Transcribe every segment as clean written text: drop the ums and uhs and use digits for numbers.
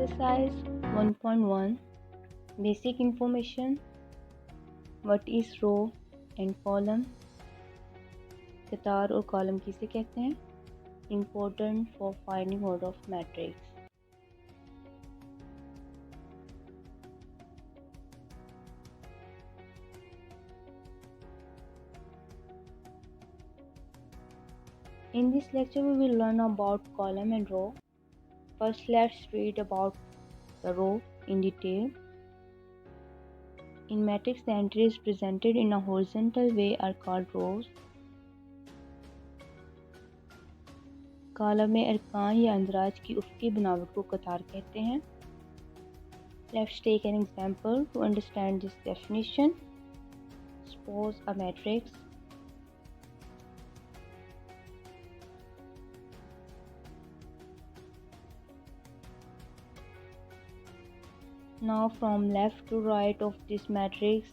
Exercise 1.1 Basic Information. What is row and column? कतार और column किसे कहते हैं? Important for finding order of matrix. In this lecture we will learn about column and row. First let's read about the row in detail. In matrix, the entries presented in a horizontal way are called rows. Column में अरकान या अंदराज की उफ़क़ी बनावट को कतार कहते हैं. Let's take an example to understand this definition. Suppose a matrix now from left to right of this matrix,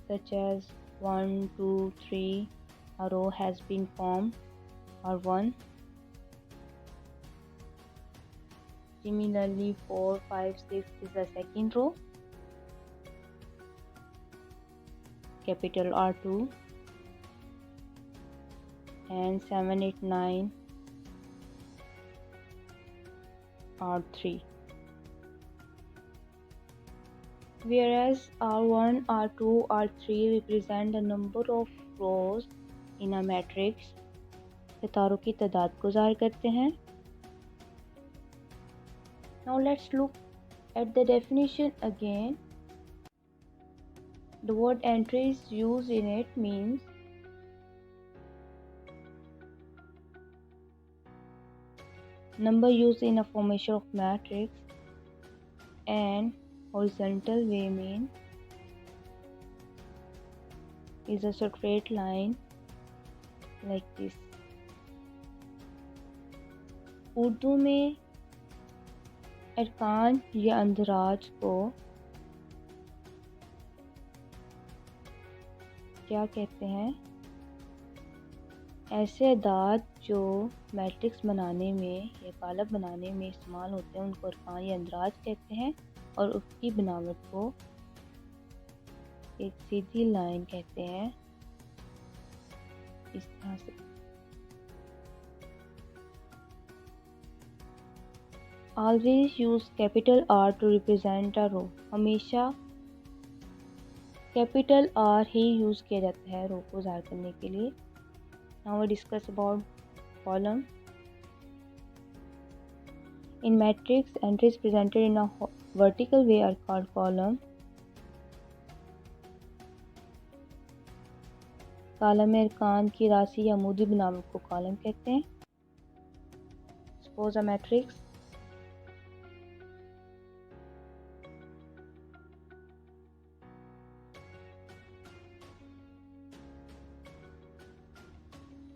such as 1, 2, 3, a row has been formed, or 1. Similarly, 4, 5, 6 is the second row, capital R2, and 7, 8, 9 R3. Whereas R1, R2, R3 represent the number of rows in a matrix, कतारों की तादाद को ज़ाहिर करते हैं. Now let's look at the definition again. The word entries used in it means number used in a formation of matrix, and horizontal way mean is a straight line like this. Urdu में अरकान या अंदराज को क्या कहते हैं? ऐसे अदाद जो matrix बनाने में या कॉलम बनाने में इस्तेमाल होते हैं उनको अरकान या अंदराज कहते हैं, और उसकी बनावट को एक सीधी लाइन कहते हैं, इस तरह से. Always use capital R to represent a row. हमेशा कैपिटल R ही यूज़ किया जाता है रो को ज़ाहिर करने के लिए. Now we discuss about column. In matrix, entries presented in a vertical way are called column. Column में अरकान की राशि या अमूदी बनावट को कॉलम कहते हैं. Suppose a matrix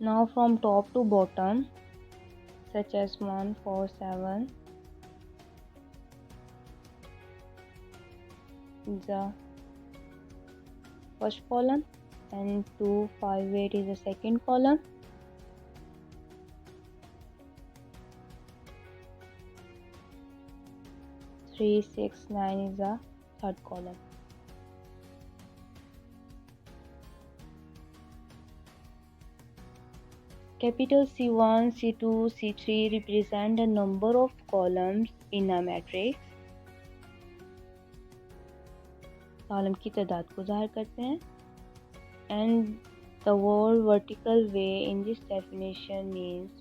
now from top to bottom, such as 1, 4, 7 is the first column, and 2, 5, 8 is the second column. Three, 6, 9 is the third column. Capital C1, C2, C3 represent the number of columns in a matrix. Column की तादाद को ज़ाहिर करते हैं. And the word vertical way in this definition means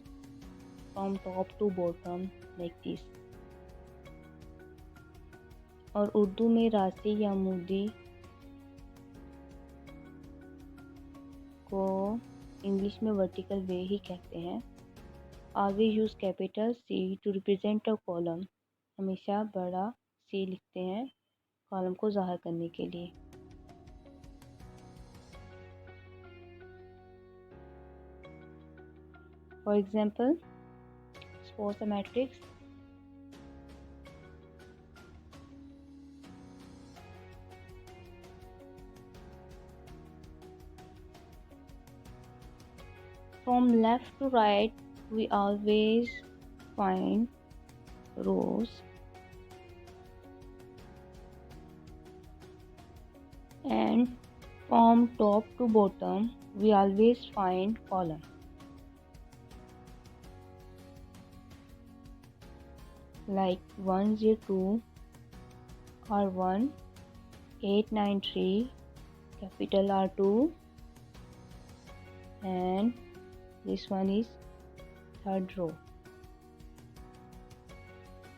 from top to bottom like this. और उर्दू में राशि या अमूदी को इंग्लिश में वर्टिकल वे ही कहते हैं. Always use capital C to represent a column. हमेशा बड़ा C लिखते हैं कॉलम को ज़ाहिर करने के लिए. For example, suppose a matrix from left to right, we always find rows and from top to bottom we always find column. Like 102 R1 893 capital R2, and this one is third row.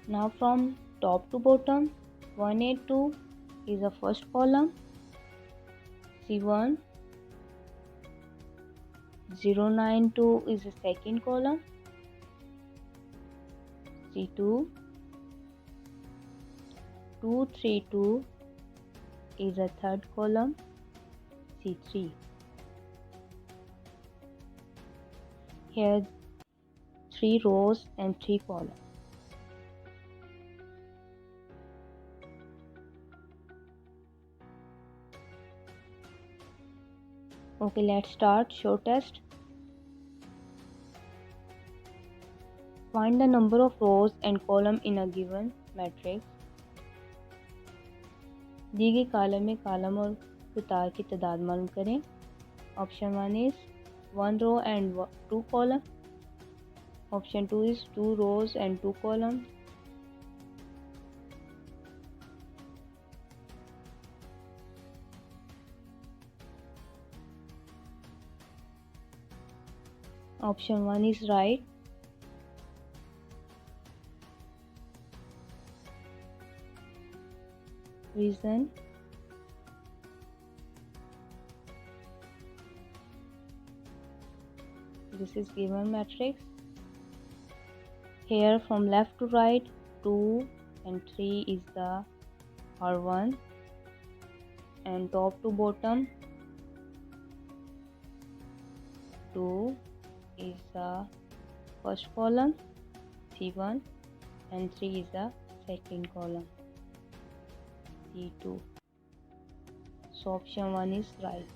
Now from top to bottom 182 is the first column, C1 092 is the second column, C2 232 is the third column, C3. Here 3 rows and 3 columns. Okay, let's start show test. Find the number of rows and columns in a given matrix. दी गई column में column और कतार की तादाद मालूम करें. Option 1 is 1 row and 2 columns. Option 2 is 2 rows and 2 columns. Option 1 is right. Reason: this is given matrix. Here from left to right 2 and 3 is the R1, and top to bottom 2 is the first column, C1, and 3 is the second column, C2. So option 1 is right.